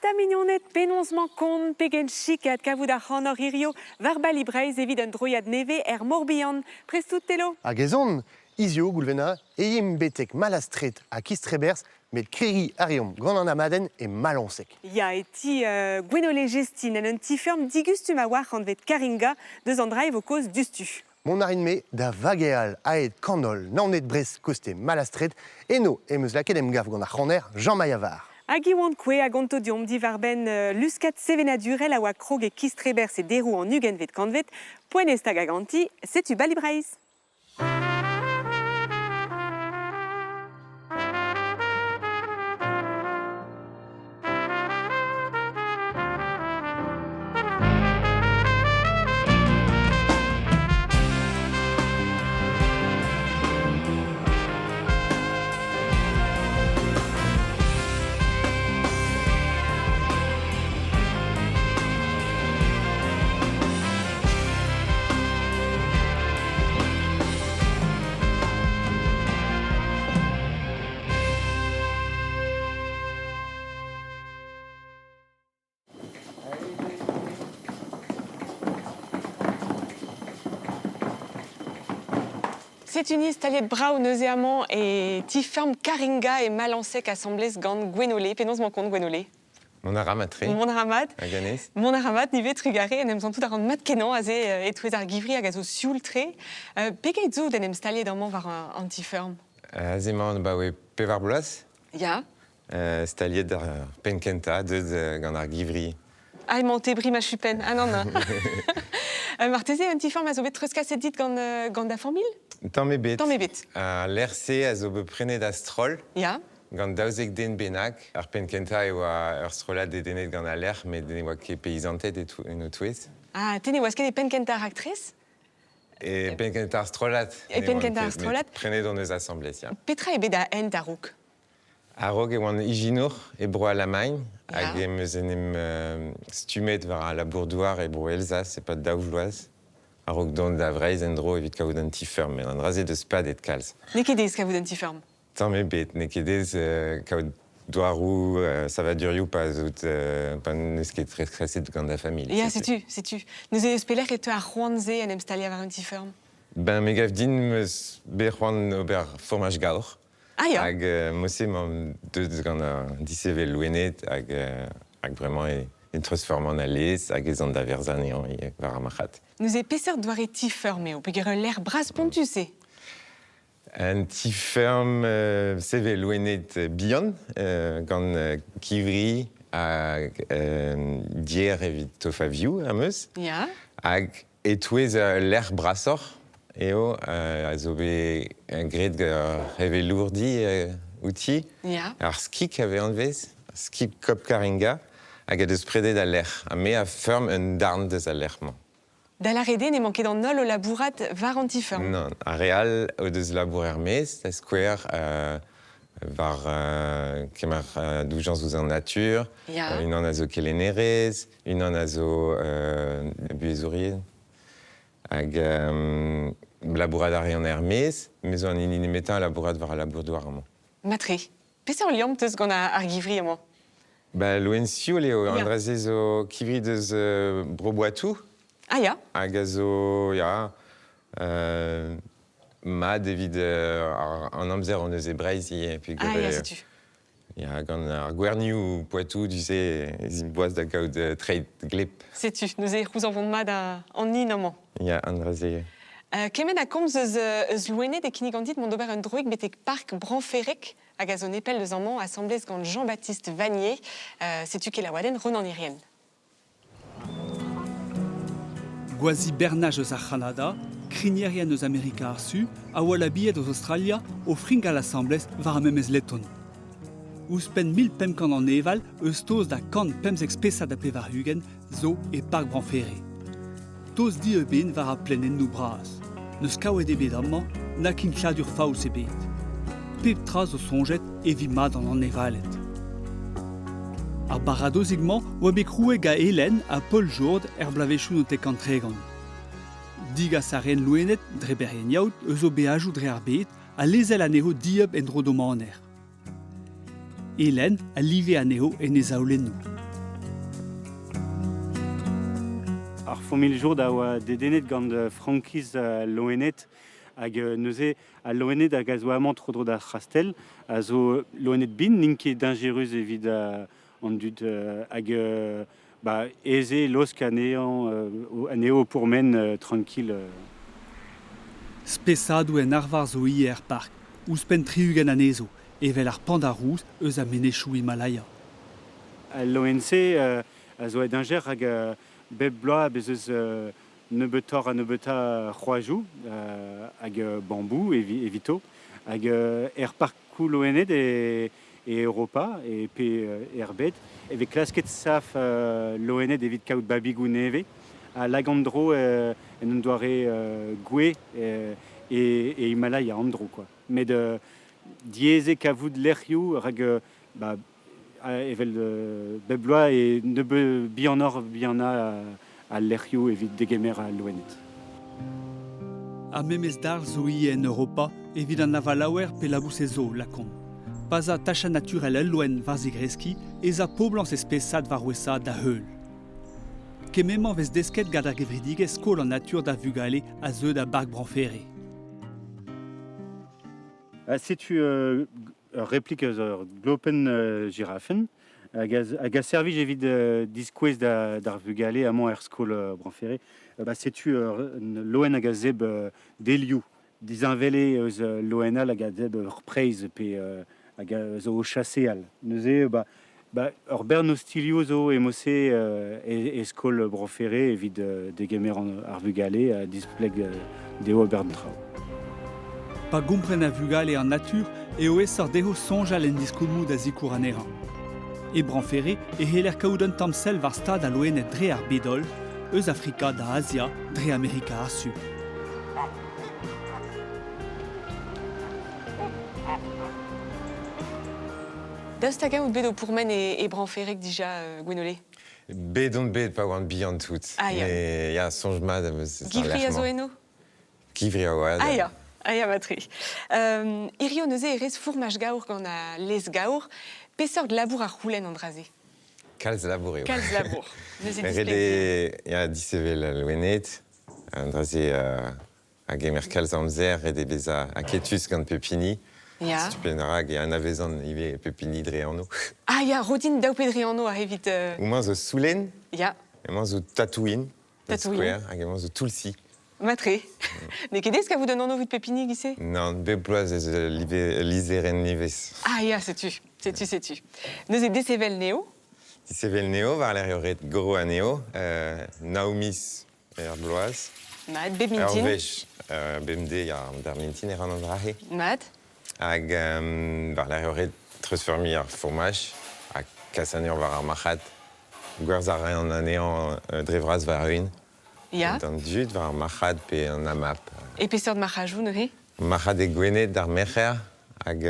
ta mignonette penonsement con, pegen chicat, kavouda honor irio, verbali breiz evit un droiad neve morbihan, prestutelo. Hag ezon, izio goulvena, eim betek malastret a kistrebers, met kriri ariom gant an amaden e malonsek. Ya eti gwenole gestin en un tifferm digustum a war an vet karinga, deus an drive o koz dustu. Mon arin me da vageal aet kanol nanet brez koste malastret, eno emeus laket em gav gant ar c'haner Jean Mayavar. Hag iwan kwe hag ontodiom di varben luskat sevenadurel a oa krog e kistrebers e derou an ugen vet kanvet, poen estag a ganti, setu bali breiz. C'est une istaliet brau neuzeamant et tifferm karinga et malansek assemblés gant gwenole, penonsement kont gwenole. Mon aramatri. Mon aramat. Aganez. Mon aramat, nivet trugare, en em tout arant mat kenan, aze etouez ar givri hag a zo sioul tre. Pegeit zo den em staliet d'amant var an tifferm? Azement ba we pevar boulas. Ya. Staliet d'ar penkenta, deud gant ar givri. Ah, emañ tebri ma chupen. Ah non, non. Marteze, un tifferm a zo bet treuskas dit gant da famil? Tant me bet. Tant me bet. L'RC a zo be prene da stroll. Ya. Gant daouzek den benak. Ar penkenta e oa ur strollat de denet gant a l'er, met den oa ket peizantet en o touez. Ah, tene oas ket e penkenta ar actrice? Et penkenta ar strollat. E penkenta ar strollat? Prene dans nos assemblées, ya. Petra e bet a ent a rouk? A rog e oan ijinour e bro a Lamagne, Ya. hag emeus en em stumet war a labourdouar e bro Elzas, e pat daoujloaz. A rog don da vreiz en dro evit kaout an tifferm, men an raze de spad et kalz. Ne ket ez kavout un tifferm? Tant me bet, ne kedez kaout douarou, savadurioù pa zout, pa neus ket treset gant da familh. Ya, setu. Nous e speler et a c'hoanze en em stalia war un tifferm? Ben, me gav din meus bec'hoan ober fromage gaour. Ah ya. Hag mosse m'am deud gant a disevel louenet, hag bremañ e transforman a lez, hag ez an da verzanean war a machat. Nous e peseurt doare tifferm eo, peogwir l'air bras pontuse. Un tifferm sevel louenet bihan, gant kivri hag dier evit tofavioù am eus, Ya. hag etouez l'air brasor, eo a zo bet gret revelourdi outi, Ya. ar skik ave anvez, skik kop karinga, hag a deus predet a l'air, a me a ferm un darn deus a l'airman. Da la rede ne manket an nol o labourat var an tifferm? Non, a real o deus labourer mez, da skouer var kemer doujans ouz an natur, Ya. unan a zo kelenerez, unan a zo buezourien, hag labourat a rean mez, mezo an inimetan a labourat var a labourdouar amañ. Matre. Peseurt liam teus gant ar givri amañ? Ba loen sioul eo, Ya. an draze zo kivri deus broboatou, Ah ya. hag a zo, ya, mad evit an amzer an eus e breizi, puis Ah ya, setu. ya, gant ar gouernioù Poitou, tu sais, ez in boaz da gaout treit glep. Setu. Nous e c'houz an vont mad an nin amañ. Ya, an draze. Kemen a komz eus louenet e kinnig an dit mont ober un droig betek park Branferrek hag a zo nepel eus amañ assemblez gant Jean-Baptiste Vanier. Setu ket la waden ron an irien. Gwazi bernaj eus ar Canada, krinierian eus Amerika ar Su, a walabiet eus Australia o fring a l'assemblez war a memez letton. Ouspen 1500 an eval eus toz da kant pemzek spesa da pe war hugen, zo e park Branferre. Toz di ben war a plenen nou braz. Neus kaouet ebet amañ, na kin kladur faous ebet. Pep traz o sonjet evi mad an evalet. Ar baradozigman oa bet kroueg a Hélène a Paul Jourde blavechou no tek an tregan. Digas a ren louenet dre berien yaout eus o beajou dre ar bet a lezel aneo dieb en dro domaner. Hélène a live aneo en ez aolennou. ar fomil jour a oa dedenet gant frankiz loenet hag neuze a loenet hag a zo amant tro da c'hastel a zo loenet bin ninket dingerus evit an dud hag eze losk aneo pourmen tranquille. Spessadou en arvar zo hier park, ouzpen triugen anezo, evel ar pandarouz eus a menechou Himalaya. L'ONC a zo dinger hag bep bloa bezeus neubetor a neubeta c'hoazhou hag bambou evito hag parkoù l'ONED et Europa et pe herbet evit klasket saf l'ONED evit kaout babigou neve a lagandro en doare goué et Himalaya andro quoi. Mais de dieze kavout l'erioù hag evel bebloa et neube bianor biana à l'erioù evit degemer à l'ONED. A memez dar zo en Europa evit an avalaouer pe labous zo lakon. Pas a tacha naturel el loen var zigreski ez a poblans espesad var ouesa da heul. Kememañ vez desket gant ar gevridigez skol an natur da vugale a zeu da bark branferre. C'est une réplique de Glopen girafen hag a servi evit diskouez d'ar vugale a man skol branferre. C'est une loen hag a zeb delioù. Dizinvele eus loenal hag a zeb ur preiz pe hag a zo chasse al. Neuze ur bern o stilio zo emose skol branferre evit degemer ar vugale a displeg deo bern trao. Pa gompren a vugale an natur eo esor deho sonjal en diskoulmou da zikour an eran. E branferre e heler kaout tamsel var stad a loenet dre ar bedol, eus Afrika da Asia dre Amerika ar su. Daoust hag out bet o pourmen e branferrek dija Gwenolet? Bet on bet pa oan bihan tout. Ah, ya. Mais ya sonj mad am eus Givri a zo eno? Givri a oad. Aia matri. Irio neuze erez fourmaj gaour gant a les gaour, peseur de labour ar roulenn an draze. Kalz labour eo. Kalz labour. Neuze Rede displeg. ya disevel loenet, an draze a gemer kalz amzer, rede beza a ketus gant pepini. Ya. Stupenarag e an avezan ive pepini dre anno. Ah ya, rodin daou pedri anno a evit... Oumañ zo soulen, Ya, emañ zo tatouin, Tatouin. hag emañ zo tulsi. matre. Ne ket eus ka vous donne anno vut pepini gise? Non, be bloaz ez lizeren nivez. Ah ya, setu. Neuze desevel neo? Disevel neo, var l'er yoret gro a neo, Naomis er bloaz. Mad, beb Er mintin? vech, bemde ya dar mintin er an an drahe. Mad? Hag var l'er yoret treus fermi ar formaj, hag kasanur var ar machat. Gwerz ar re an anean drevraz var un. Ya. Dan dud var ar machat pe an amap. E peseur de marajou, neuze? Machat e gwenet d'ar mecher hag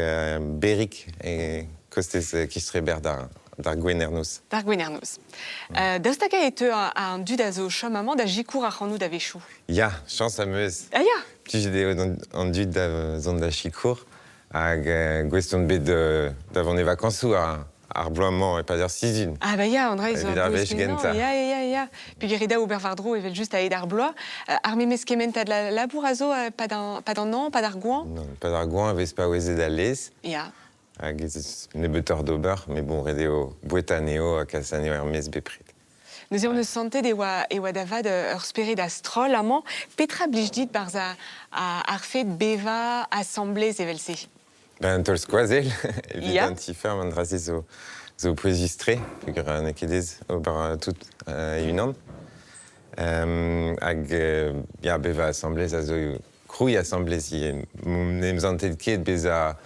berik e kostez kistreber d'ar gwenernouz. Dar gwenernoz. Daoust hag et an dud a zo chom amant da jikour ar c'hannou da vechou? Ya, chans am eus. Ah ya! Plij deo an dud da zon da chikour hag gweston bet davant e vakansou ar bloamant e pa d'ar sizun. Ah bah ya, André, ils ont Evit ar un peu vech genta. Ya. Puis gerida ober var dro evel just a ed ar bloa. Ar memez kementa de la labour a zo pa d'an an, pa d'ar gouan? Non, pa d'ar goan vez pa oezet a lez. Ya. Hag ne betor d'ober, mais bon, redeo boueta neo kalsaneo er mez bepret. Neuze on eus santet e oa davad ur spere da stroll amant. Petra blij dit barz ar fet beva assemblez evel se? Ben, tol skoazel, evit Ya. an tiferm an draze zo poezistre, peogwir ne kedez ober tout unan. Hag ya beva assemblez a zo krouy assemblez ne mzantet ket beza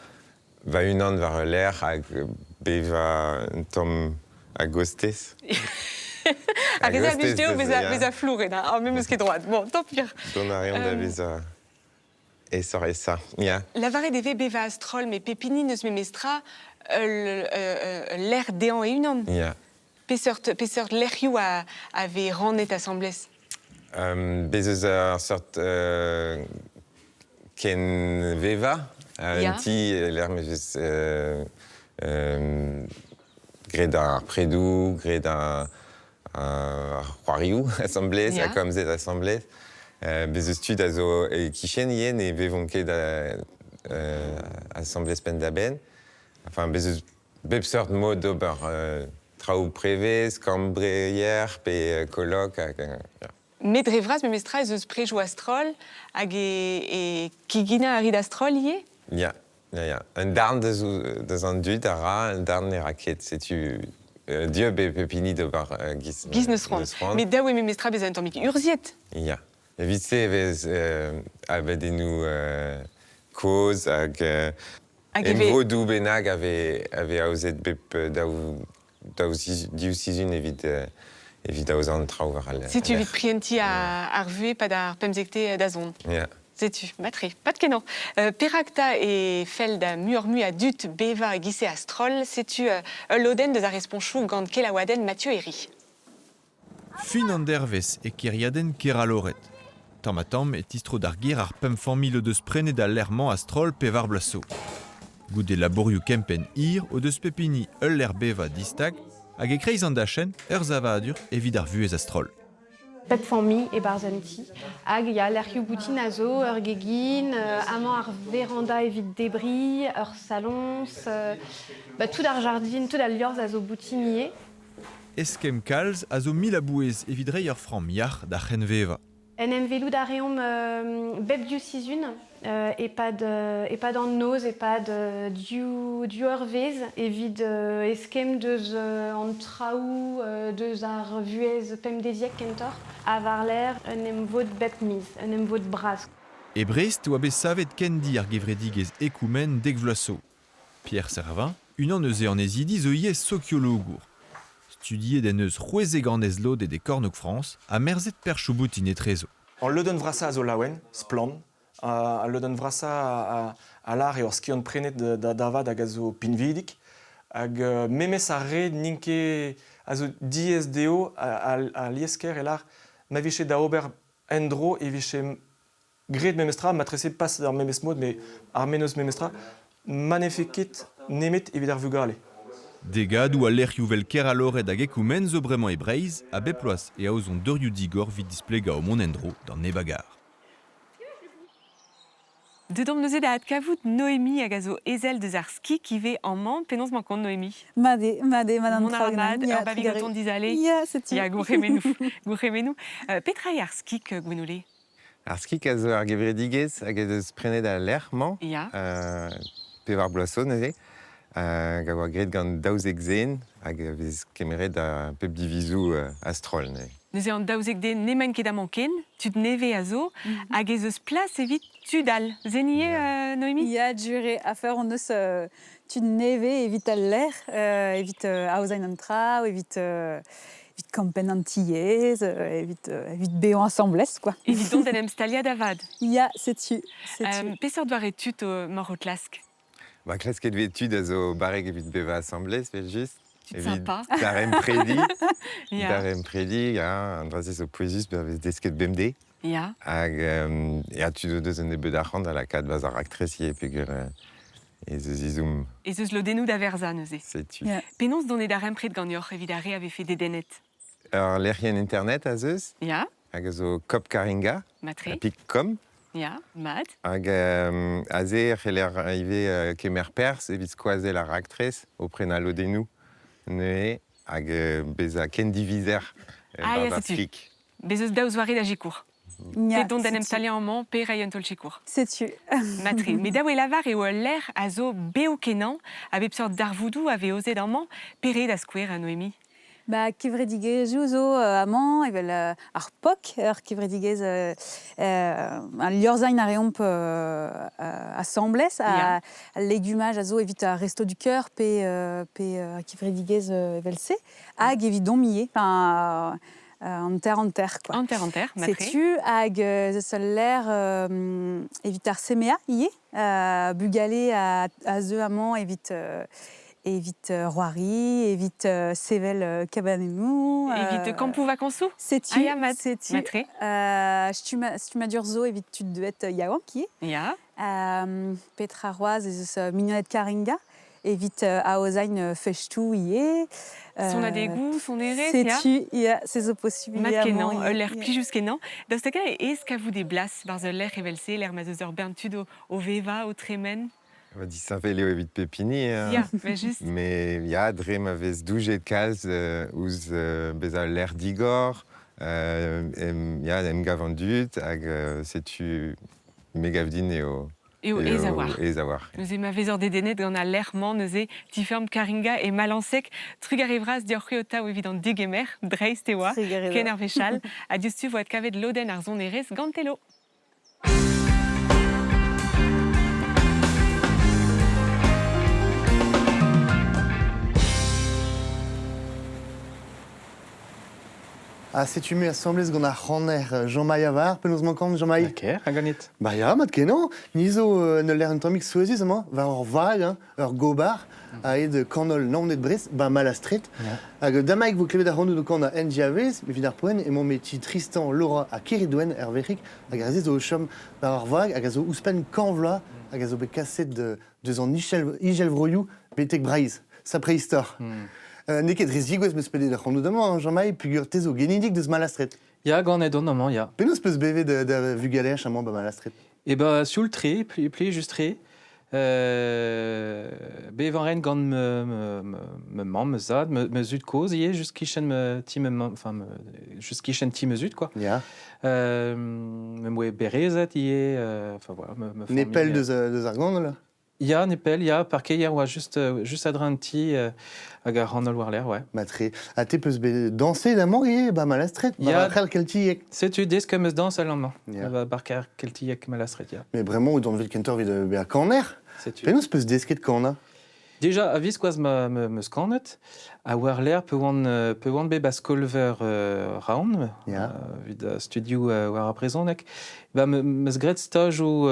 va unan var l'er hag beva un tom a gostez. A reza gostez blij deo ya. beza flouret, ar memez ket droad. Bon, tant pire. Don a reont da beza esa, ya. Lavare deve beva a stroll, mais pepini neus memestra l'air dean e unan. Ya. Peseurt l'erioù ave rannet assemblez. Bezeus ar sort ken veva, Ya. un ti l'er mevez gret ar predou, gret ar Roariou, assemblées, Ja. à comme Z assemblées. Bez stud a zo kichen yen e vevonket assemblées pendaben. Enfin, bez bep sort mod d'ober traoù prevez, cambreier, pe colloque. Met revras me mestra eus prejo astrol hag e kigina a rid astrol ie? Ja. Un darn deus an dud a ra, un darn e raket. Setu dieu be pepini d'ober giz Giz neus roan. Met daou e me mestra bez an tammik urziet. Ja. Evit se vez avet enou koz hag Hag en eve- vodou benag ave aozet bep daou sizun evit aozan traoù war al. Setu evit prienti ar vue pad ar pemzekte da zon. Ja. Setu, matre, pat kenan. Perakta e fel da muormu a dut beva gise astrol, setu loden deus ar responchou gant kelaouaden Mathieu Herry. Fin an dervez e keriaden keraloret. Tamm et istro d'ar ger ar pemfamil o deus prenet a lerman astrol pevar blaso. Goude laborioù kempen hir o deus pepini ul ler beva distag hag e kreiz an dachen ur zavadur evit ar vuez astrol. Pep famille et barzanti. Hag ya l'erioù boutin a zo, ur gegin, amañ ar veranda evit debris, ur salons, tout ar jardin, tout al liorzh a zo boutin ie. Eskem kalz a zo mil a bouez evit reiñ ur fram yar da c'henveva. En envelout a reomp bep diou sizun, e pad an noz, e pad diou ur vez, evit eskem deus an traoù deus ar vuez pemdeziek kentor, a var l'air un emvod bep miz, un emvod bras. E Brest oa bet savet kendi ar gevredigez ekoumen dek vlaso. Pierre Servin, unan eus e an ezidi zo iez sociologour. Studie den eus c'hwezeg an ezlod e de Cornok France, a merzet perchou boutin e trezo. An leuden vrasa a zo laouen, splan. A leuden vrasa a lar eo ar skion prenet da davad hag a zo pinvidik. Hag memes a red ninke a zo diez deo a liesker e lar ma viche da ober endro e viche gred memestra, matrese pas ar memes mod, me ar menos memestra, manefeket nemet evit ar vugale. Degadou a lerioù vel keraloret hag ekoumen zo bremañ e Breiz, a beploaz e aozon deurioù digor vid displega o monendro d'an nebagar. Dedom neuze da adkavout Noémie hag a zo ezel deus ar ski kive an man, penons man kont Noémie. Made an Mon traoù arabad, ganin. ur babigoton dizale. Ya, setu. Ya, gourremenou. Petra e ar skik gwenole? Ar skik a zo ar gevredigez hag a deus prenet a lerman. Ya. Pevar blaso, neuze. Hag a oa gret gant daouzek zen hag a vez kemeret a pep divizou astrol. Neuze an daouzek de nemañ ket amanken, tud neve a zo, hag ez eus plas evit tudal. Zenie, Noémie? Ya, dure a feur on eus tud neve evit al ler, evit aozain an traoù, evit kampen an tiez, evit beon assemblez, quoi. Evit don den em stalia davad. Ya, setu. Pesor doare tut o mor o tlask. Ba klasket vetud a zo barek evit beva assemblez, vel just. Tud sympa. Darem predi. Ya. Darem predi, an drazez o poezus bevez desket bemde. Ya. Hag a tud o deus an ebet arc'hant a la kad baz ar aktresiye peogwir ez eus izoum Ez eus lodennoù da verza, neuze. setu. Ya. Penons donnet ar rempret gant yoc'h evit ar re ave fe dedennet. Ur lerien internet a zeus, Ya, hag a zo kop karinga, matre. a pik kom, Ya, mat. hag a ze c'heller aive kemer pers evit skoazel ar aktrez o prena lodennoù neue hag bez a ken divizer Ah, ya, bar setu. skik. Bez eus daouz vari da jikour. Ya, Pet don den em setu. stalia an man, pe rai un tol jikour. Setu. Matre. Me daou e lavar eo l'air a zo beo kenan, a bep sort d'arvoudou ave ozet an man, pere da skouer, Noémie. Ba kevredigezhioù zo amañ evel ar pok, ur kevredigez an liorzhain a reomp assemblez, Ya. a legumaj a zo evit a resto du cœur pe kevredigez evel se, hag evit don miye, an ter, quoi. An ter, matre. Setu hag zeus ul ler evit ar semea ie, bugale a zeu amañ evit roari, evit sevel kabanenou. Evit kampou vakansou. Setu, Ah, ya, setu. matre. Stumadur zo evit tud devet yaouank ie. Ya. Petra roaz ez eus mignonnet karinga. évite Aozain Fechtou yé. Son a des goûts, son erré, C'est-tu, c'est so possibilité. Matkenan, l'air plus jusqu'enan. Dans ce cas, est-ce qu'à vous des blasts, par l'air révélé, l'air mazeuser berntud au Veva, au Tremen? On va dire Saint-Véléo évite Pépini. Ja, mais juste. Mais il y a Drem avait douze calz ouz beza l'air d'Igor. Il y a des gavandut, c'est-tu mégavdin Et au Ezaouar. Ezaouar. Nous avons vezor des dénets dans la l'airment, nous avons Tifferm, Karinga et Malansek. Trug arrivera diorchiota ou évident Digemer, Dreis Tewa, Kener Véchal. Adieu tu voit cavet de l'Oden Arzon Eres Gantello. Ah, c'est tu mets assemblée gant ar c'hanner Jean-Maï avar, penaos mankant Jean-Maï? Laker, a ganit. Bah ya, mat kenan, nizo ne l'air un tammik souezis ama, va ur vag, ur gobar, a ed kanol naonet brez, ba malastret. Hag damaik vo klevet ar c'hannou do kan a NGAVez, me vid ar poen, e mon meti Tristan, Laura a Keridwen, Hervérik, hag a rezez zo chom bar ar vag, hag a zo ouspen kanvla, hag a zo bet kaset de zan Igel vroioù, betek braiz, sa préhistoire. Neket rez digouez meus pedet ar c'hannou d'amañ, Jean-Maï, pugur tezo genidik deus malastret. Ya ganet on amañ, ya. Penaos peus bevet da vugalech amañ ba malastret? E ba sioul tre, pli just tre. Bevan ren gant me mamm, me zad, me zud koz, ie, just kichen me ti me mamm, enfin, just kichen ti me zud, quoi. Ya. Me moe berezet, ie, enfin, voilà, me formi. Nepel deus ar gant, là? Ya, nepel, ya, parke hier, ouais, just adran ti, hag ar c'hanol war l'air, ouais. Matre, a te peus bet danser d'amañ, ie, ba malastret, Ya. ba c'hell keltiek. Setu deus kem eus dans al lamañ. Ya. Barkar keltiek malastret, ya. Mais vraiment, ou dans le kentor vid be a kaner. Setu. Penaos peus desket kana? Déjà, a vis koaz me skanet, a war l'air peu oan be bas kolver raon, Ya. vid studio war a prezonek, ba meus gret stage ou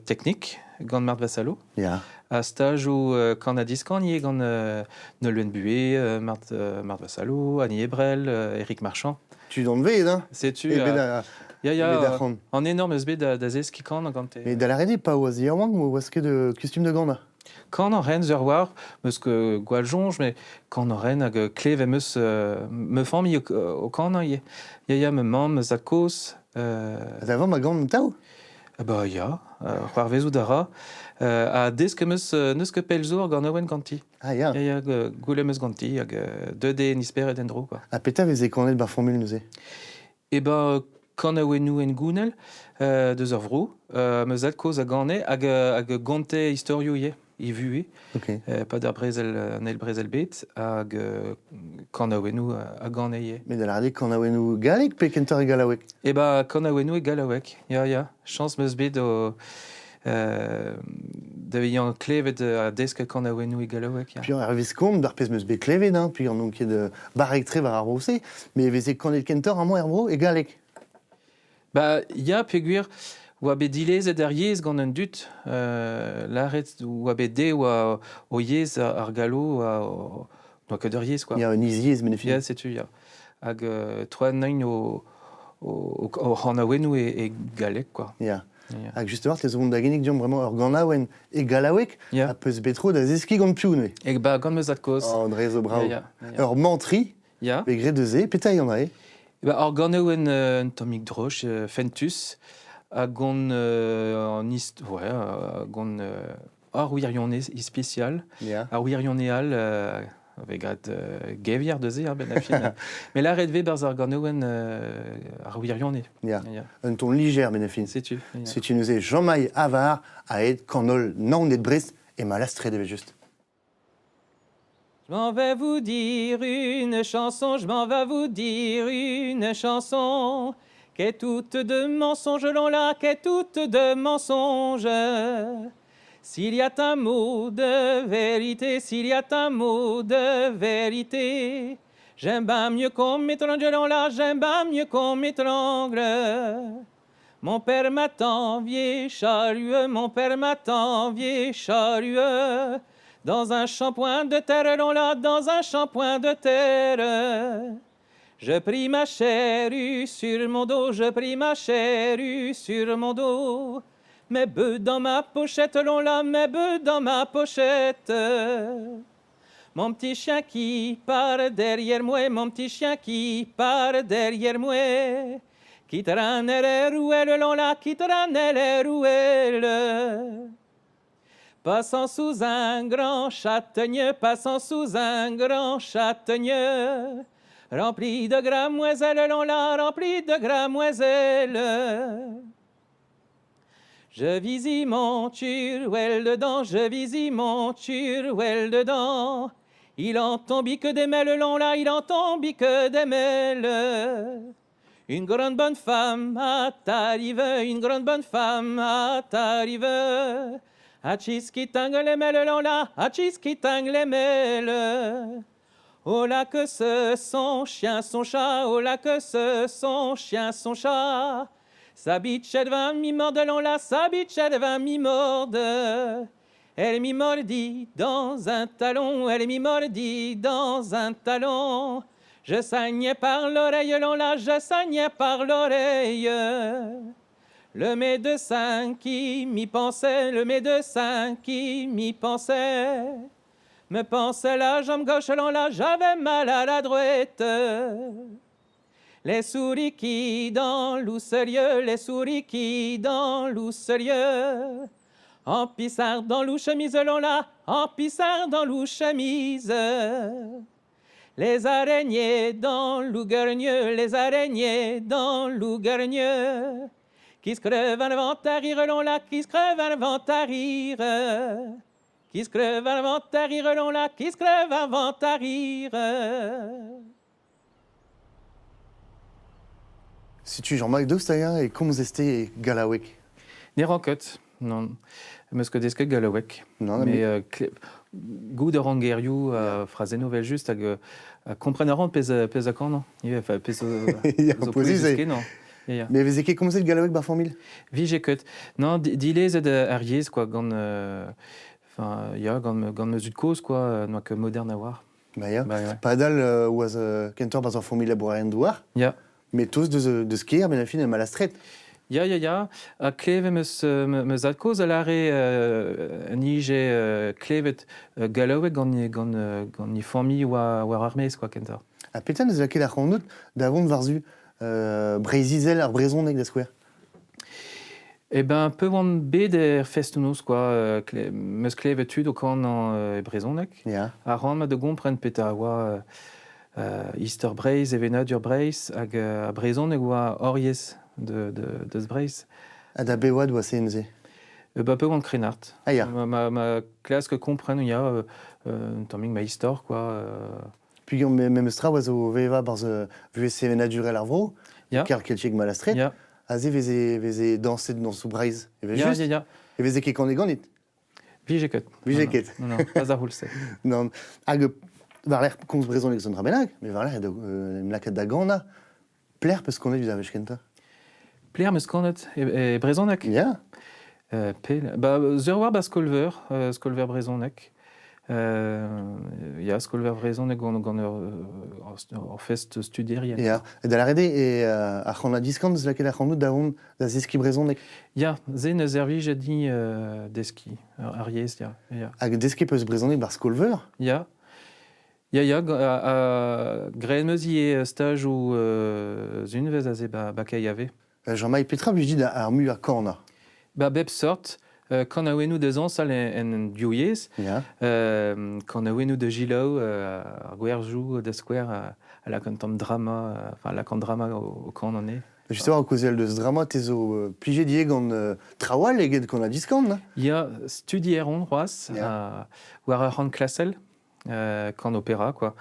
technique, gant Marthe Vassalo, Ya. a stage ou kan a diskan, ie gant Nolwenn Buet, Marthe Vassalo, Annie Ebrel, Eric Marchand. Tu dans le ved, hein? Setu, Et bet a... ya, bet a c'hant. en énorme eus bet da zez kikan gant Mais da la rede, pa oaz yaouang ou oaz ket de costume de gant, Quand on ren ur war, meus que gwaljonj, mais quand on ren hag klev meus me famille au quand ye. Ya me mamm, meus a koz. D'avant, ma gant tao? Bah ya, c'hoar vezou dara. A desk meus neus que pelzo ar gant owen ganti. Ah, ya. Ya goule meus ganti hag 2D nisper et endro, quoi. A peta veze kanet bar formule neuze? Et bah quand owenou en gounel, deus ur vrou, meus ad koz a gane hag gante historio ye. I vue, Ok. pas d'ar brezel, nel brezel bet, hag quand owenou a gane ye. Mais da la rede, kan a ouenou galek pe kentor e galawek? Et bah, quand owenou e galawek, ya, chance meus bet o da veillant klevet a desk quand owenou e galawek, ya. Puis ar vez komp, d'ar pez meus bet klevet, hein? Puis an ket de barek tre var ar brose, mais veze kanet kentor amañ er bro e galek. Bah, ya peguir, oa bet dilezet ar yez gant un dut, l'arret oa bet de oa o yez ar galo oa ket ur yez, quoi. Ya un iziez, menefin. Ya, setu, ya. Hag troa nain o c'han awenou e galek, quoi. Ya. Ya. Hag just war, te zo da genik diom vraiment ur gant aouen e galawek, Ya. a peus betro da zeski gant piou, ne? Et bah, gant meus ad koz. Oh, dre zo brao. Ya. Ur mantri, Ya. pe gret de ze, peta y'en a, e? Bah, ar gant ouen un tomik droch, Fentus, a gant an ist... Ouais, a gant ar wirionne spécial, Ya. ar wirionne al, avec gret gevier de ze, ben afin. Mais là, redve barz ar gant ouen ar wirionne. Ya. Ya. Un ton liger, menefin. Sais-tu? Ya. Si tu nous es Jean-Maï Avar a aide kanol naonet brest et malastret de juste. Je m'en vais vous dire une chanson, je m'en vais vous dire une chanson, qu'est toute de mensonges, l'on là, qu'est toute de mensonges. S'il y a un mot de vérité, s'il y a un mot de vérité, j'aime bien mieux qu'on m'étrangle, l'on là, j'aime bien mieux qu'on m'étrangle. Mon père m'attend, vieux chalueux, mon père m'attend, vieux chalueux. Dans un shampoing de terre, l'on l'a dans un shampoing de terre. Je pris ma charrue sur mon dos, je pris ma charrue sur mon dos. mes bœufs dans ma pochette, l'on là, mes bœufs dans ma pochette. Mon petit chien qui part derrière moi, mon petit chien qui part derrière moi, qui traîne les rouelles, l'on là, qui traîne les rouelles. Passant sous un grand châtaignier, passant sous un grand châtaignier, rempli de gramoiselles, l'on l'a rempli de gramoiselles. Je visi mon turuel dedans, je visi mon turuel dedans. Il en tombe que des mêles, l'on là, il en tombe que des mêles. Une grande bonne femme est arrivée, une grande bonne femme est arrivée. Hachis qui tangue les mêles, l'on là, hachis qui tangue les mêles. Oh là que ce son chien, son chat, oh là que ce son chien, son chat. Sa bichette va m'y mordre, l'on là, sa bichette va m'y mordre. Elle m'y mordit dans un talon, elle m'y mordit dans un talon. Je saignais par l'oreille, l'on là, je saignais par l'oreille. Le médecin qui m'y pensait, le médecin qui m'y pensait, me pensait la jambe gauche, l'on là, j'avais mal à la droite. Les souris qui dans l'ousselieu, les souris qui dans l'ousselieu, en pissard dans l'ou chemise, l'on là, en pissard dans l'ou chemise. Les araignées dans l'ouguergneux, les araignées dans l'ouguergneux, qui se crève un vent à rire, l'on là, qui se crève un vent à rire. Qui se crève un vent à rire, l'on là, qui se crève un vent à rire. Si tu Jean-Marc Dostaya et comme c'était Galawek. Ni rocket, non. Parce que desque Galawek. Non, mais goût de rangueriou, phrase nouvelle juste, comprendre pèse à quand, non? Il y a pèse opposé, non. Mais vous avez commencé le Galawek par formule? Oui, j'ai que. Non, dis-les de Ariès, quoi, gant. Enfin, il y a gant mesure de cause, quoi, non que moderne à voir. Bah, ja. Pas dal was kentor par formule laboraire douar. Ja. Mais tous de skier, mais la fin est mal à straight. Ja. A kleve me zalkoz a lare nige klevet Galawek gant ni famille war armez, quoi, kentor. A petan eus laket ar c'hannout davon varzu Breizizel ar brezonek da square. Eh ben, peu on bet er festounos, quoi, meus klevet tud o kan an brezonek. Ja. A ran ma de gompren peta oa Easter Breiz, Evenadur Breiz, hag a brezonek oa Oriez deus Breiz. A da bewad oa CNZ. Ba peu on krenart. Ah, ja. Ma classe que comprenne, il y a tammig ma histoire, quoi. Puis même stra oa zo veva barz VC Evenadur el arvro. Ja. Car kelchek mal à straight. Ja. Aze veze danset dans sous Breiz. Ja. E veze ket kan eganit. Vijeket. Vijeket. Non, pas à roulser. Non. Hag var l'air komz brezonek zon rabenag, mais var l'air mlaket da gana. Plaire parce qu'on est du davech kenta. Plaire meus kanet e brezonek. Ja. Pel. Ba, zeur war ba skolver brezonek. Ja, skolver brezonek gant ur fest studierien. Ja. Et da la rede e a c'han a diskant laket a c'hannout davon da zeski brezonek. Ja, ze ne zervi je di deski, ariez, ja. Hag deski peus brezonek bar skolver. Ja, gren meus ie stage ou zunvez a ze ba kaiave. Jean-Marie Petra, je dis ar mu a Corna. Ba bep sort, quand a wenou de zansal en diouyez, Ja. quand a wenou de Gilao, ar gwerjou de square à la cantam drama, enfin la cant drama au camp on est. Justement, au causiel de ce drama, t'es au pligé d'y gant trawal et qu'on a diskant, non? Il y a studieron roas, war a ran klassel, quand opéra, quoi.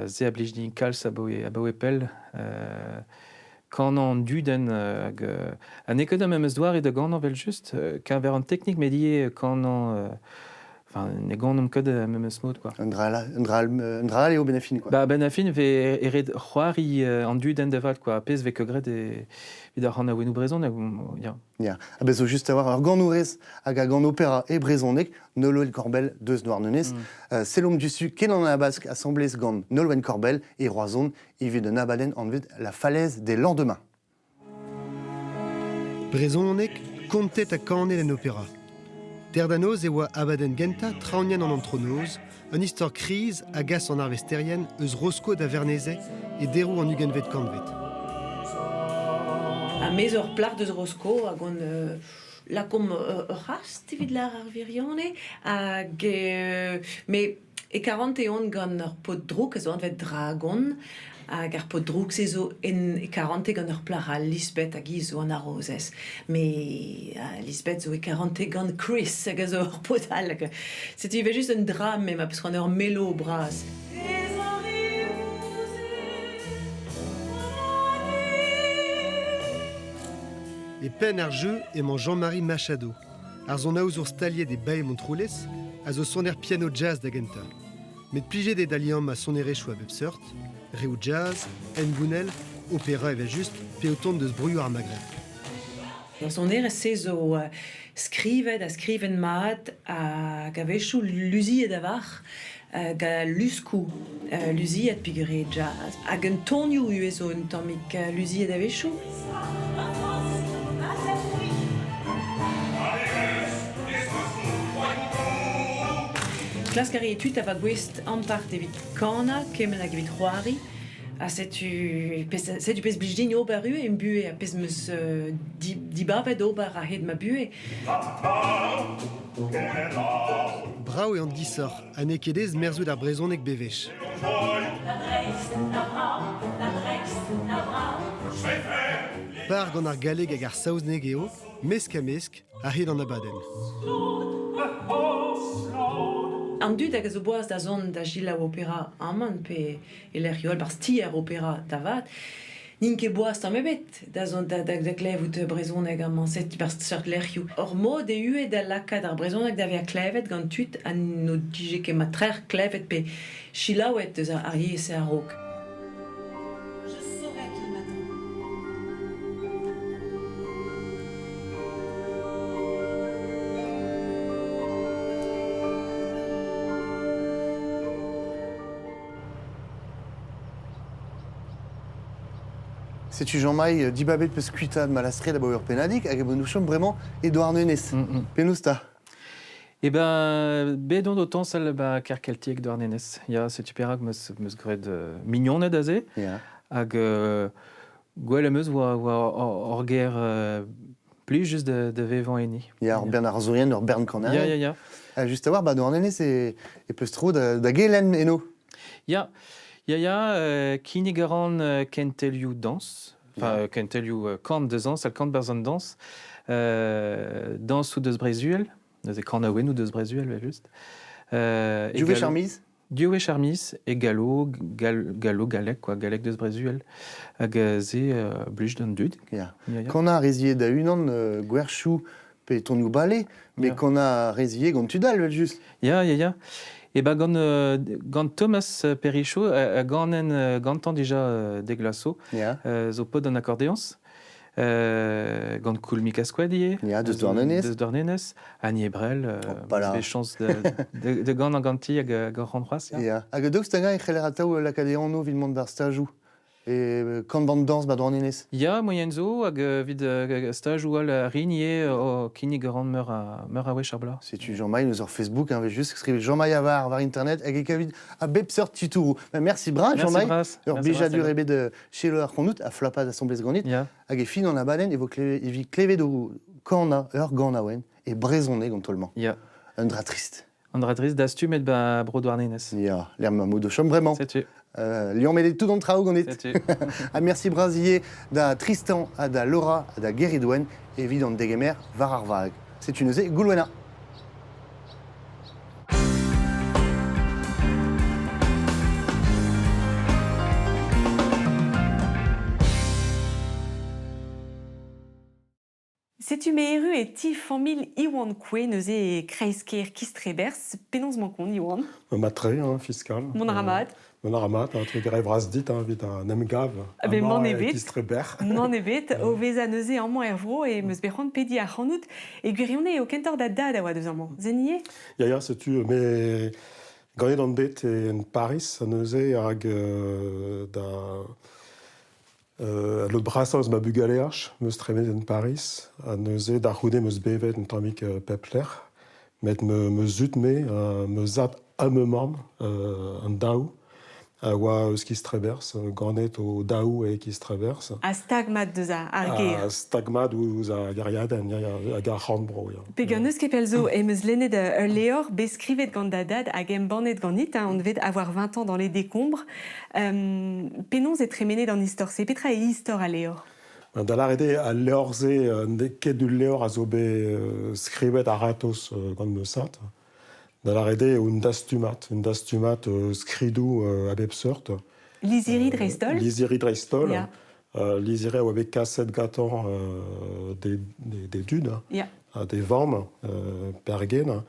Ze a blijni kals a boe pel, quand on duden an ekodom em eus douar e de gant vel just qu'un ver an technique médié quand on enfin ne gant nom code em eus mod, quoi. Un dral eo benafin, quoi. Bah benafin ve eret c'hoari an duden de val, quoi. Pez ve kegret e vid ar ran a wenou brezon, ya. Ja. Ah ben, so juste avoir ur gant nourez hag a gant opéra e brezonek, Nolwenn Corbel deus noir neunez. Selom du su ken an a bask assemblez gant Nolwenn Corbel e roazon evit de nabaden an vet la falaise des lendemains. Brezonek Contet a kanet en opéra. Terdanoz e oa abaden genta traunian an antronoz, un histoire crise agas en arvesterien eus rosko da verneze et derou en ugenvet kanvet. A mez ur plar deus rosko hag on lakom rast evit lar ar virione hag me e 41 gant ur pot drouk a zo an vet dragon hag ar pot drouk se zo en e 40 gant ur plar a Lisbeth hag zo an arrozez. Me Lisbeth zo e 40 gant Chris hag a zo ur pot al hag setu ive just un dram mem parce qu'on ur melo bras. Et pen ar jeu emañ Jean-Marie Machado. Ar zon aouz ur stalier des bae montroulez, a zo son piano jazz da genta. Met plijet d'aliam a sonerechou a bep seurt, reu jazz, engounel, opéra evel just, pe o tont deus brouioù ar Maghreb. Ar soner se zo skrivet a skriven mat a gavechou luziet avar, ga luskou luziet pigure jazz. Hag un tonioù ue zo un tammik luziet avechou. Klas gare etut ava gwest ampart evit kana, kemen hag evit c'hoari. A setu pez blijdin ober ue em bue a pez meus dibabet ober a het ma bue. Brao e an disor, an ekedez merzout ar brezonek bevech. Par gant ar galeg hag ar saozneg eo, mesk a mesk, a het an abaden. An dud hag a zo boaz da zon da gila opera amman pe eler yol bar stier opera da vat. Nin ket boaz tamm ebet da zon da klevout brezoneg amman set bar seurt lerioù. Or mod e ue da lakad ar brezoneg da vea klevet gant tut an no dije ket ma trer klevet pe chilaouet eus ar yez e ar rok. C'est-tu Jean-Maille dibabet peus kuita malastre da baour penadik hag bon chom vraiment Edouard Nenez. Penousta. Eh ben, bedon d'autant celle ker keltiek d'Edouard Nenez. Ya, c'est super meus gred mignon daze. Ya. Hag gwell meus oa or guerre plus juste de vevant eni. Ya, ur Bernard Arzurien, ur Bern Canard. Ya. Juste à voir, Edouard Nenez e peus tro da gelen eno. Ya, kinigaran kentelioù dans. Enfin, kentelioù kant deus ans, al kant berzan dans. Dans ou deus brezuel. Deus e kanaouen ou deus brezuel, just. Diouve charmise. Diouve charmise e galek, quoi, galek deus brezuel. Hag ze bluj d'an dud. Ya. Quand a rezié da unan gwerchou pe tonioù bale, mais qu'on a rezié gant tudal, just. Ya. Et ben gant Thomas Perichaud, gantan déjà des glaços, zo pod an accordéons, gant Koulmi Kaskouadie, deus Edouard Nenez, Annie Ebrel, des chances de gant an ganti hag Randroas. Hag daoust tanga e c'helerataou l'Acadéon vilmont d'ar stajou. Et quand bande danse Edouard Nenez. Ya, moyen zo, hag vid stage ou al rigné o kinig grand meur a wech ar bla. C'est-tu Jean-Maille nous sur Facebook, hein, juste écrire Jean-Maille avar internet hag ekavid a bepseur titourou. Merci bra Jean-Maille. Ur bejadur ebe de chelo ar konnout a flapad assemblez granit. Hag e fin an abaden evo evi klevet o kana ur gant aouen e brezoneg gant tolman. Ya. Un dra trist. Un dra trist d'astu met bro Edouard Nenez. Ya, l'air mamou de chom vraiment. C'est-tu. Lyon met tout dans le trao gant a merci brasier da Tristan a da Laura a da Geridwen et vidant degemer var ar vag. C'est une ze Goulouena. Setu meheru e ti famil Iwan Kwe neuze kreisker kistrebers penons mankon Iwan. Matre, fiscal. Mon ramad. Mon ramad, tu dirais vrasdit, vite un emgav. Ben mon ebet. Kistreber. Mon ebet, o veza neuze amman ervro e meus berrand pedi ar c'hanout e gwirionne o kentor da dad a oa deus amman. Zenie? Ya, setu, mais ganet an bet en Paris, neuze hag da Le brassens ma bugaléach, meus tremet en Paris, a neuze da roude meus bevet en tamik pepler, met me zutme, me zat amemam en daou, a oa eus kiz trebers, ganet o daou e kiz trebers. A stagmat deus ar ger. A stagmat ouz a gariaden, a gar handbro. Pe gant eus kepel zo meus lennet ur leor beskrivet gant da dad hag embannet gant it, on devait avoir 20 ans dans les décombres. Penons e tremenet an istor, se petra e istor a leor. Da l'arrede a leorze, ket du leor a zo be skrivet a ratos gant meusat. Da l'arrede un dastumat skridou a bep seurt. Liziri dreistol. Liziri dreistol. Ja. Liziri a oa bet kaset gatan des dud, Ja. des vamm, pergen.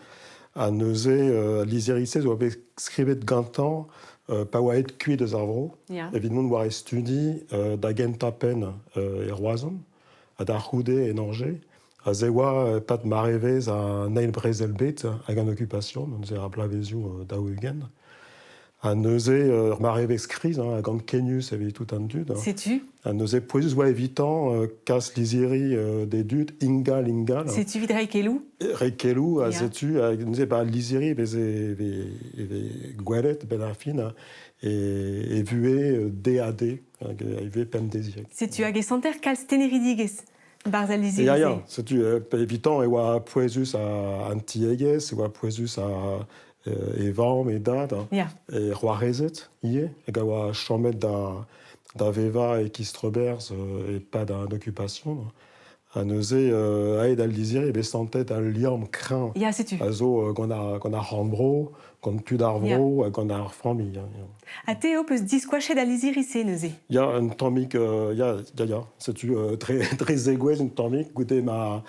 A neuze, liziri se zo a bet skrivet gantan, pa oa et kuit eus ar vro. Ja. Evidemment, war e studi da genta pen e roazon, a da roude en Angers. A ze oa pat marevez a neil brezel bet hag an occupation, on ze ar blavezioù daou ugen. A neuze marevez skriz, hag an kenius evit tout an dud. Sais-tu? A neuze poezus oa evitant kas liziri des dud ingal. Sais-tu vid reikelou? Reikelou, a Ja. zetu, a neuze ba liziri veze gwelet ben ar fin, e vue DAD, hag e vue pem dezirek. Sais-tu hag e santer kalz teneridigez? Barzal liziri. Ja, setu evitant e oa poezus a antiegez, e oa poezus a evam e dad, Ja. e roarezet, ie, hag a oa chamet da veva e kistreberz e pad an occupation. A neuze aed al liziri be santet al liam kran. Ja, sais-tu. A zo gant ar handbro, gant tud ar vro, gant ar fammi. A te o peus diskoachet a liziri se neuze. Ya un tamik, setu tre zegouez un tamik, goude ma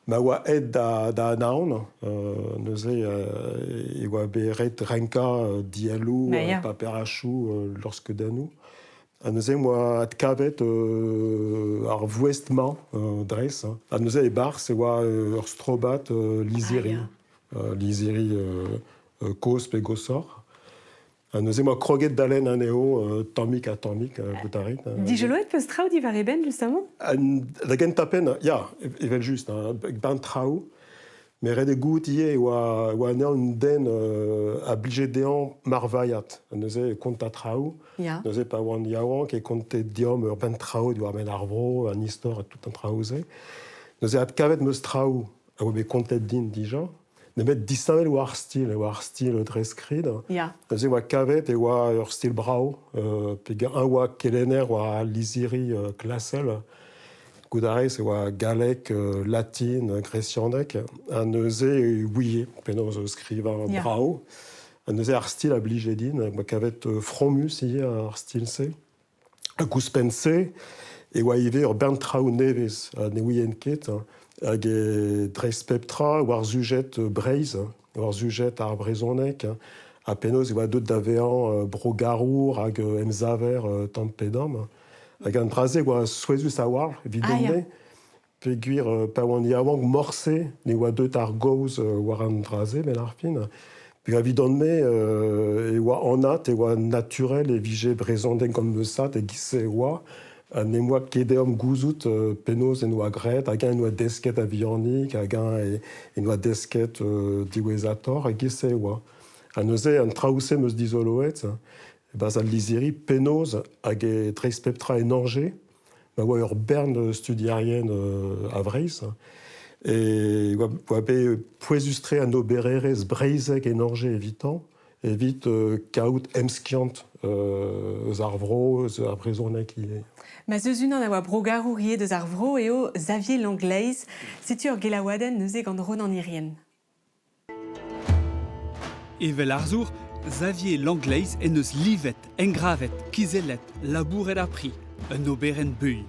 oa aed da naon, neuze e oa beret renka dialou, paperachou, lorsk danou. A neuze moa ad kavet ar vouestman dres. A neuze e barz e oa ur strobat liziri. Liziri koz pe gosor. A neuze moa kroget dalen an eo tamik a tamik goutarit. Dijeloet peus traoù di var eben, justement? Da gen tapen, ya, evel just, ben traoù. Mais red e gout ie oa neo un den a blije dean marvaiat. A neuze kont a traoù. Ja. Neuze pa oan yaouan ket kont e diom ur ben traoù di oa men ar vro, an istor, tout an traouze. Neuze ad kavet meus traoù, a oa be kontet din dija. Nemet disavel war stil dreskrid. Ja. Neuze oa kavet e oa ur stil brao. Pe un oa kelener oa liziri klasel. Goudarez e oa galek, latin, grecianek. A neuze ouie, penoz skrivañ brao. A neuze ar stil a blije din, oa kavet fromus ie ar stil se. A kouspen se, e oa ive ur bern traoù nevez, a ne ouien ket, hag e dres peptra, war zujet breiz, war zujet ar brezonek, a penoz e oa deut da vean brogarour hag emzaver tampedam. Hag an draze oa souezus a war, evidemment, pe gwir pa oan yaouank morse, ne oa deut ar goz war an draze, ben ar fin. Pe evidemment, e oa anat, e oa naturel, e vije brezondenn gant meusat, e gise e oa, ne moa kedeom gouzout penoz en oa gret, hag en oa desket a viannik, hag en oa desket diwezator, e gise e oa. A neuze an traouse meus dizoloet, baz al liziri penoz hag e dreiz peptra en Angers, ma oa ur bern studiarien a Vreiz, e oa be poezustre an obererez breizek en Angers evitant, evit kaout emskiant eus ar vro, eus ar brezonek ie. Ma zeus unan a oa brogarour ie deus ar vro eo Xavier Langleiz, setu ur gelaouadenn neuze gant Ronan irien. Evel arzour, Xavier Langleiz en eus livet, engravet, kizelet, labouret apri, un oberen beuil.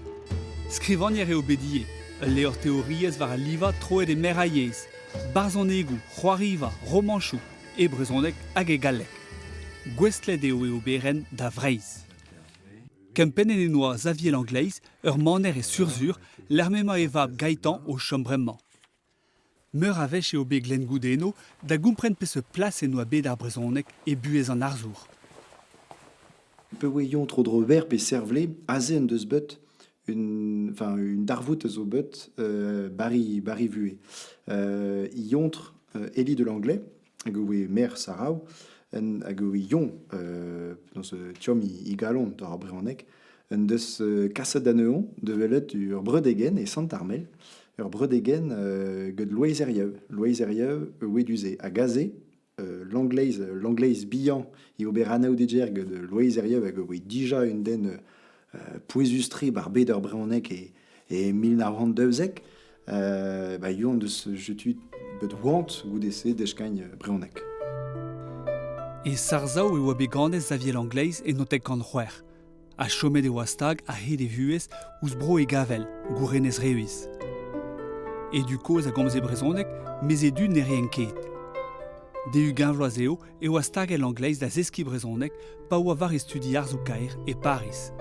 Skrivanier eo bedie, un leor teoriez var a liva troet e meraiez, barzonegou, c'hoariva, romanchou, e brezonek hag e galek. Gwestlet eo e oberen da Vreiz. Kempen en enoa Xavier Langleiz, ur maner e surzur, l'ermema e vab gaitan o chombremman. Meur avech eo be glen goudeno, da gompren pe se plas en oa bet ar brezonek e buez an arzour. Pe weion tro dro ver pe servle, aze en deus bet, une darvout zo bet bari vue. Yontre Elie de l'anglais, hag oe mer sarau, hag oe yon, dans ce tiom I galon d'ar breonek, un deus kaset d'aneon de velet ur bredegen et Sant-Armel, ur bredegen ged loezeriev oe duze a gazé, l'anglaise bihan I ober anaou deger ged loezeriev hag oe dija un den pouezustri bar beder breonek et 1992ek, yon deus jetu bet want goudese dechkagne breonek. E sarzao e oa beganez Xavier l'anglaise e notek gant c'hwer. A chomet e oa stag a he de vuez ouz bro e gavel, gourenez reuiz. E du koz a gomze brezonek, mez e du ne rien ket. De u gavloaz eo e oa stag e l'anglaise da zeski brezonek pa oa var estudi arzo kaer e Paris.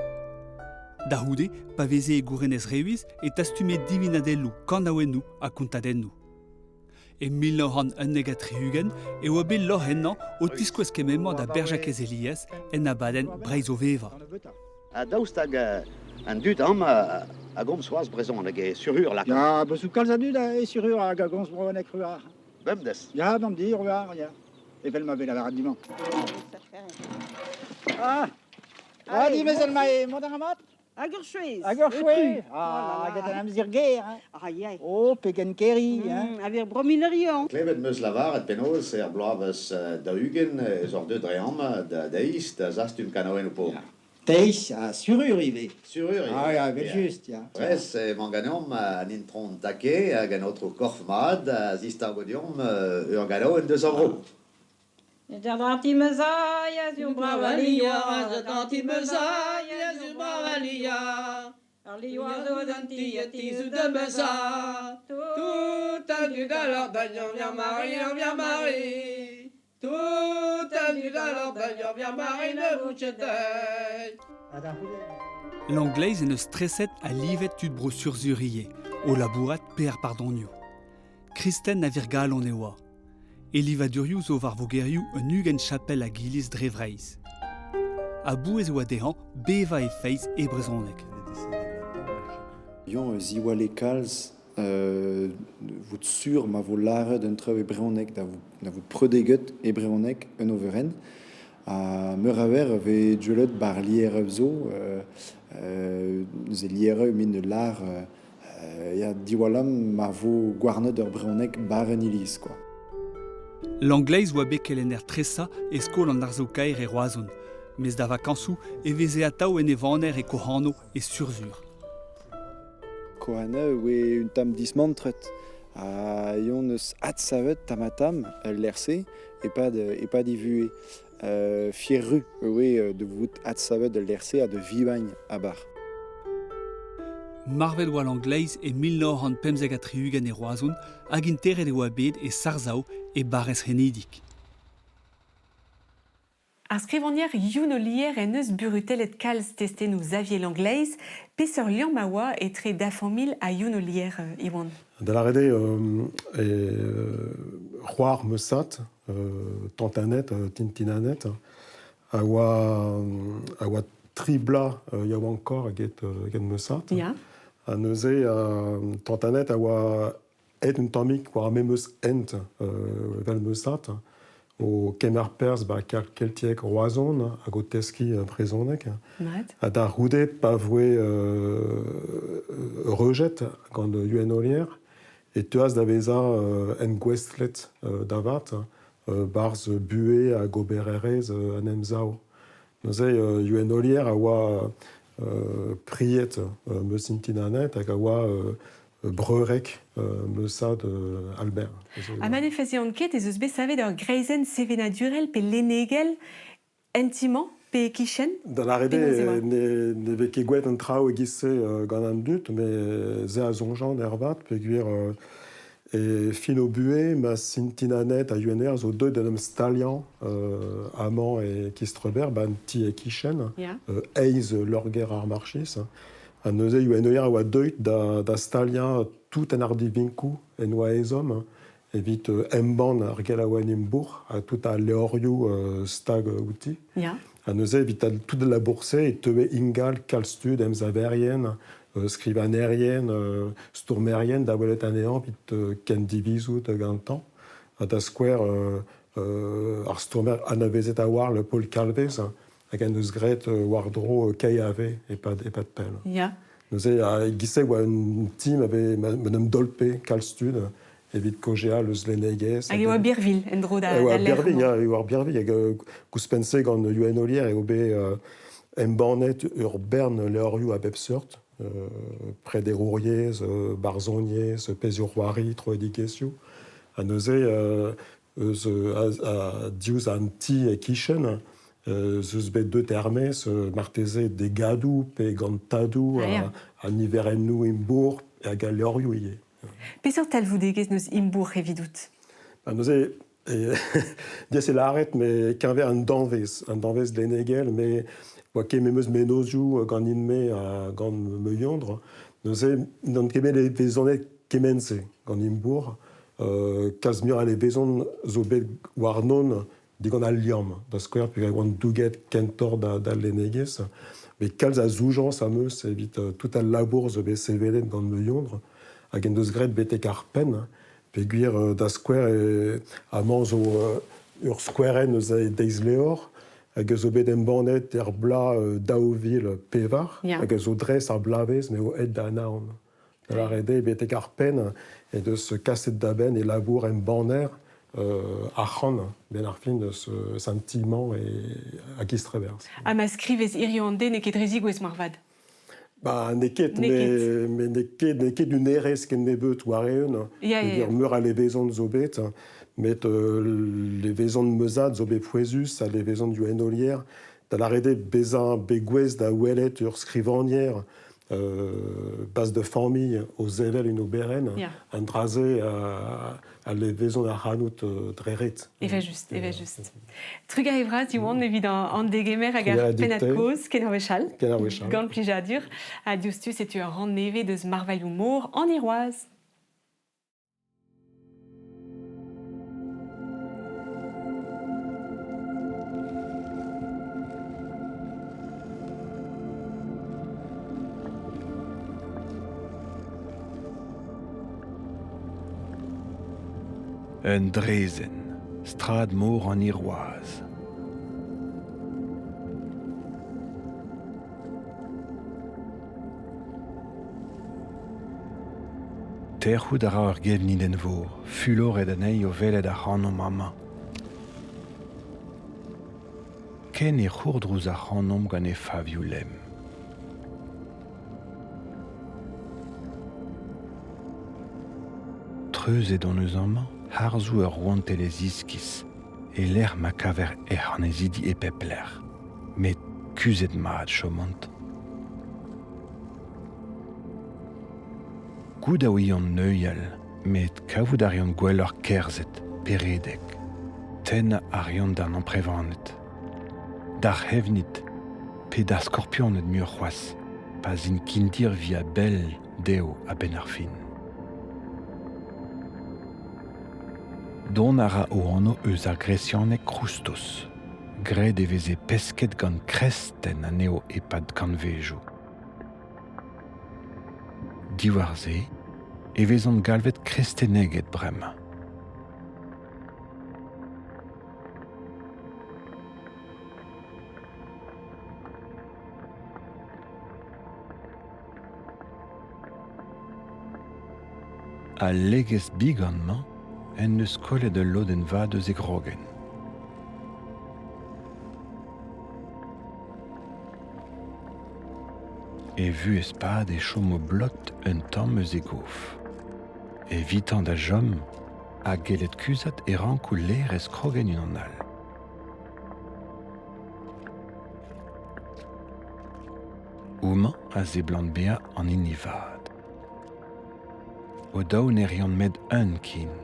Da houde, pa veze e gourenez reuiz e tastume divinadelou, kanaouennou a kontadennou. E 1913 e oa bet lorrennan o tiskouez kememman da berjakez Elias en abaden breiz o veva. A daoustag an dud am a gomz c'hoaz brezonek e surur la. Ja, bezou kalz a dud e surur a gomz brezonek ruar. Bem des. Ja, bem di ruar, ja. Evel ma vel a var diman. Ah, di mezel ma e modar amat? Hag ur chouez. Hag ur chouez. Hag an amzir ger. Ai. Oh, pegen keri. A ver brominerion. Klevet meus lavar et penoz er bloaves da hugen zor de dream da is da zastum kanoen o po. Teiz a surur ive. Surur ive. Ah, ja, vel just, ja. Res man ganom an intron take hag an otro korfmad zistar godiom ur gano en deus avro. Tanti mezai, az ur bravalia, tanti mezai, az ur bravalia. Ar lioazo d'anti Tizu de meza, tout a dû à leur bagnole, viens Marie. Tout a dû à leur bagnole, viens Marie, ne vous jetez. L'anglaise ne stresset a livet tud bro surzurier, o labourat per pardonio. Kristen na virgal on eoa. Eliva duriou zo var vogeriou un ugen chapelle a gilis drevreiz. A bouez oa dehan, beva e feiz e brezonek. Yon ziwale kalz vout sur ma vo lare d'un treu e breonek da vo predeget e breonek un overen. A meur aver ve djelet bar liere zo, ze liere min de lar ya diwalam ma vo gwarnet ur breonek bar en ilis, quoi. L'anglaise oa bet kelener tresa e skol an arzo kaer e roazon, mez da vakansou e veze atao en e vaner e kohano e surzur. Kohana oe un tam dismantret. A yon eus at savet tamatam l'erse e pa di vue. Fierru oe de vout at savet de l'erse a de vivagne a bar. Marvel oa l'anglaise e 1953 e roazon hag inter e oa bet e sarzao e barez renidik. Ar skrivanier youn o lier en eus burutel et kalz testen ou Xavier l'anglaise, peseur liam ma oa e tre dafamil a youn o lier Iwan. Da la rede c'hoar meusat, tantanet, tintinanet, a oa tribla yaou ankor hag meusat. Ja. A neuze tantanet a oa et un tammik war memeus ent vel meusat, o kemer pers ba keltiek roazon hag o teski brezonek. A da roude pa voe rejet gant UN olier, et tuaz da veza en gwestlet davat, barz bue a gobererez an emzao. Neuze UN olier a oa priet meus intinanet hag a oa breurek meusad Albert. A manifesti anket ez eus bet savet ur greizen sevena durel pe lenegel entiman pe kichen. Da la rede ne vez ket gouet an trao egisse gant an dut, me ze a zonjan ervat pe gwir e fin o bue ma sintinanet a UNR zo deud an em stalian amant e kistreber ban ti e kichen eiz lorger ar marchis. A neuze UNR a oa deut da stalian tout an ardi vinkou en oa ezom, evit emban ar gel a oan imbour, a tout a leoriou stag outi. A neuze evit tout la bourse et teue ingal kalstud emz averien skrivanerienne, stourmerienne, d'awelet anéant, vite ken divisou de gantan. À da square, ar stourmer anavezet a war le Paul Calvez, hag an eus gret wardro keiave et pas de pell. Ya. Nous avons gissé un team avec Madame Dolpe, Calstud, evit Kogea, le Zleneges. Hag eo Birville, en dro da Birville, eo Birville, hag kouspense gant Yuen Olier et obe embornet ur bern leorioù a bepseurt, près des Rouriers, Barzoniers, Pézur-Roiri, Troedikesiou. A neuze, a diouz an ti e kishen, zeus bet deux termes, marteze de gadou, pe gant tadou, a niverennou imbour, et a gal leorioù ie. Peseurt tal vous degez neus imbour evidout? Neuze, dia c'est l'arrête, mais qu'un un danvez de l'enegel, mais oa ket memeus menozioù gant inme a gant me yondre, neuze, n'an kemet les vezonet kemense gant imbour, kalz mur a les vezon zo bet war non digant al liam, da skwer pe gant douget kentor da l'enegez, mais kalz a zoujans a meus evit tout al labour zo bet sevelet gant me yondre, hag en deus gret betek ar pen, pe gwir da skwer a man zo ur skwerenn eus a deiz leor, hag zo bet embannet bla daouvil pevar, hag zo dres ar blavez me o ed da naon. Da la rede betek ar pen, et de ce kaset da ben e labour embanner ac'han, ben ar fin deus sentiment e a gistrebers. Ha ma skrivez iriande ne ket rezi gwez marvad. Bah, neket, mais neket un erez ken nebeut war eeun. Meur a levezon zo bet, met levezon meuzad zo bet pouezus, a levezon du enolier, da la rede bezan begouez da ouelet ur skrivanier, base de famille aux élèves une oberen, un drasé à levezon a hanout dreret. Eva just. Truga evra, tu vois, évidemment, en dégemer à gar penat cause, ken arvechal. Gant plijadur, a diustus et tu un rend neve de marval humour en iroise. Un drezen, strad mor en iroise. Terhoud a ra ur gevni den vor, fulor ed anei o velet a c'hanom mama. Ken e c'hourdrouz a c'hanom gant e favioù lem. Treuz ed an eus amañ, harzou ur roant les iskis, e l'air ma kaver an ezidi e pepler, met kuzet mat chomant. Goud a oion neuial, met kavout a rion gwell ur kerzet, peredek, ten a rion d'an amprevanet, d'ar hevnit, pe da skorpionet mur c'hoaz, pas in kindir via bel deo a ben ar fin. Don ara o anno eus ar gresianek kroustos, gret e veze pesket gant kresten a neo epad kanvejo. Diwar-se, e vezont galvet krestenneget brem. A legez biganman, en neus kollet de loden va deus e grogen. E vu espad e chomo blot un tamm eus e gouf. E vitan da jom, a gelet kuzat e rankou ler ez krogen un an all. Ouman a ze blant bea an inivad. O daou ne rian med un kin.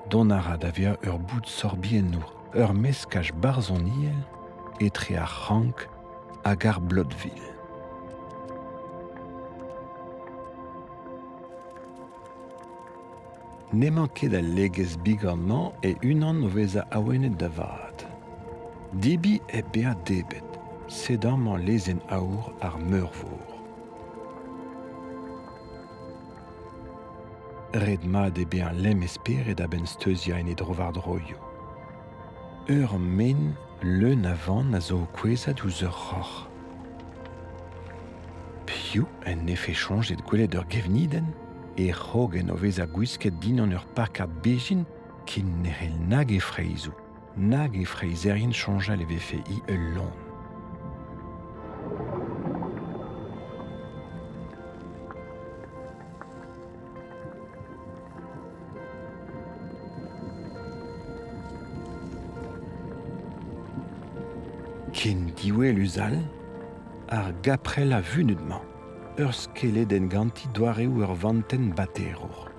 Don a ra da via ur bout sorbien nour, ur meskaj barzoniel etre ar rank hag ar blodvil. Ne manket a legez biganman e unan o vez a awenet da vat. Dibi e bea debet, sedamment lezen aour ar meurvour. Red mat e bea lem esperet a ben steuzia en e drovardroio. Men leun avant a zo kwezat ouz ur roc'h. Piou en efe chanjet gwelet ur gevniden e c'hogen o vez a gwisket din an ur parkad bejin kin nerel nag e freizou. Nag e freizerien chanjal e vefe i ul lon. Ken diouel uzal, ar gaprel a vunudman, ur skelet en ganti doareo ur vanten baterour.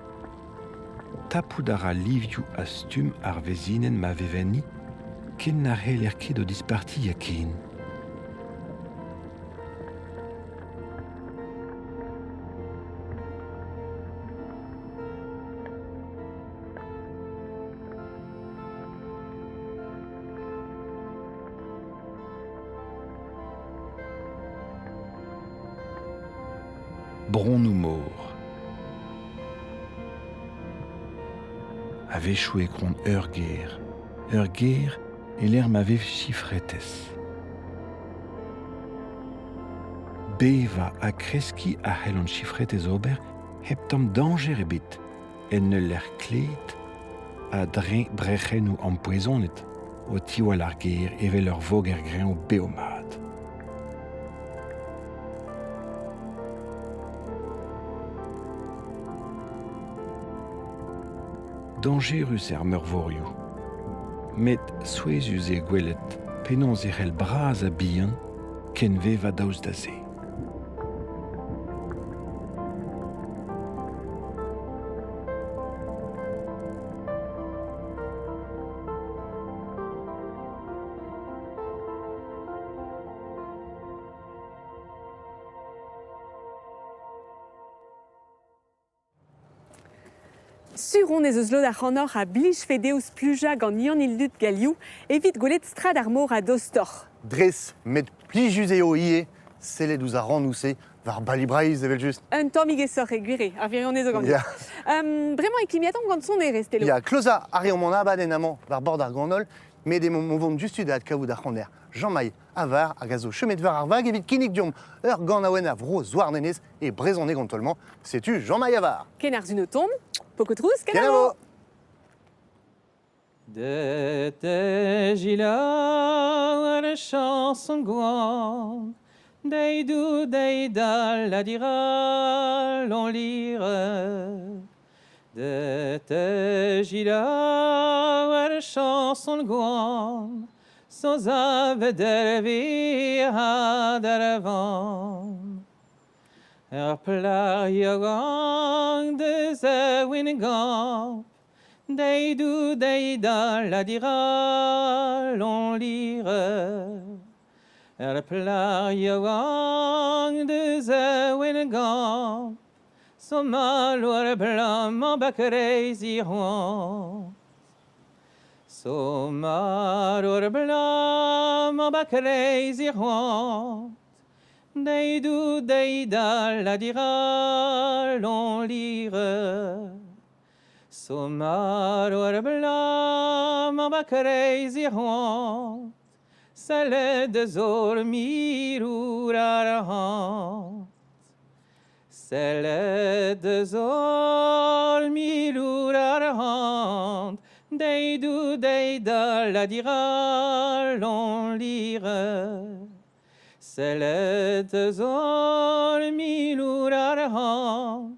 Tapout ar a livioù a stum ar vezinen ma veveni, ken ar hel ket o disparti ya ken. Bron ou mor. A vechou e kron ur ger e l'er ma vev chifretez. Beva a kreski a hel an chifretez ober heptam danger ebet en ne l'er klet a brechen ou empoisonet o tiwal ar ger evel ur voger grean o beomad. Dangerus meurvorioù. Met souezus e gwelet, penons e c'hell braz a bihan, ken veva daoust da se. Suron ez eus lod ar c'hanoc'h a blij fedeus pluja gant ian il dud galioù, evit gwelet strad ar mor a dostoc'h. Dres, met plijus eo ie, sellet ouz a rannouse, var balibraiz evel just. Un tammig esoc'h e gwire, ar virionez o gant. Ya. Bremañ e klimiatom gant son e restelo. Ya, kloza ari an abad en amant var bord ar gandol, met e mon vont justu da kavout ar c'haner. Jean-Maï avar a gazo chemet var ar vag evit kinnig diom ur gant aouen a vro zoar nenez e brezon e gantolman. Setu Jean-Maï avar. Ken ar zun o tom, pokotrous, ken Kenavo. De te gila ar chanson gouan, deidou deidal la dira l'on lire. De te gila ar chanson gouan, sans ave dervi ha daravan. Plar yogang de ze winigam, deidou deida la dira l'on lire. Plar yogang de ze winigam, son mal or blam en bakreis irouan. Son mal or blam en bakreis irouan. Deidou deida la dira l'on lire. Somar or blam en bakreis irouan. Sale de zor mirou rarahant. Sale de zor mirou rarahant. Deidou deida la dira l'on lire. Selet zor milur arhant,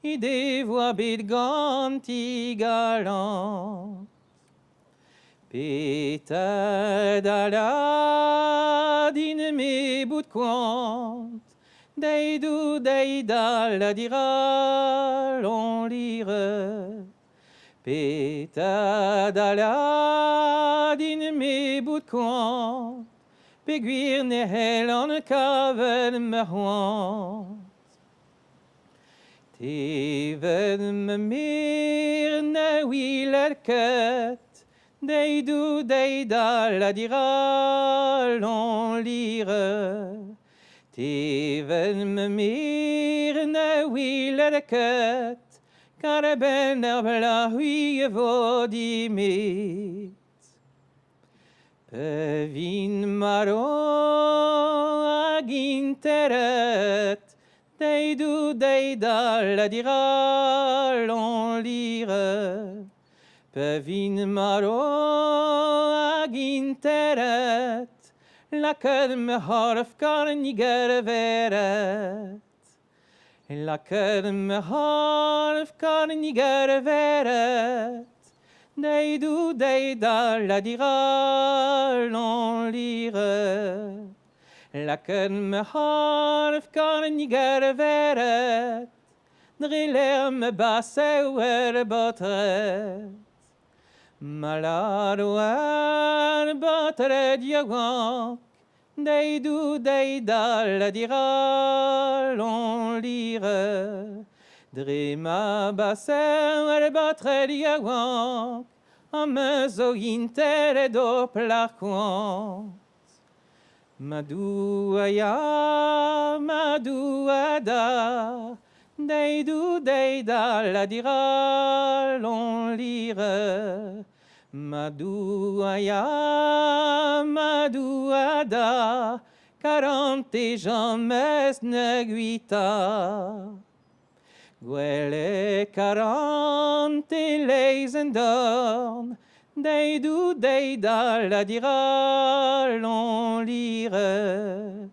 ide voa bet ganti galant. Petad ala din me bout quant, deidou deida la dira l'on lire. Petad ala din me bout quant, peguir ne hel an kavet me c'hoant. Tevet me mir na wil ar ket, Deidou, deida, la dira, l'on lire. Teven me mirne, oui, le ket, car ben erbla, oui, vodimit. Pevin maro ag interet, deidou, deida, la dira, l'on lire. Pevin maro ag interet, la kedm harf karniger veret. La kedm harf karniger veret. Deidou, deida, la dira, l'on lire. La kedm harf karniger veret. Driller me basse wer botret. Malarouar botret yawak. Deidou, deida, la dira, l'on lire. Drema basse wer botret yawak. Amezo inter do plaquant. Madou ya, madou da. Deidou, deida, la dira, l'on lire. Madou ya, madou da. 40 jamais neguita. Gwele 40 leisen dorn. Deidou, deida, la dira, l'on lire.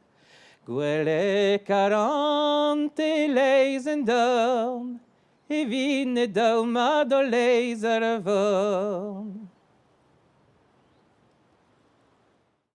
Gwele 40 leisen dorn. E vin e dauma do leiser vorn.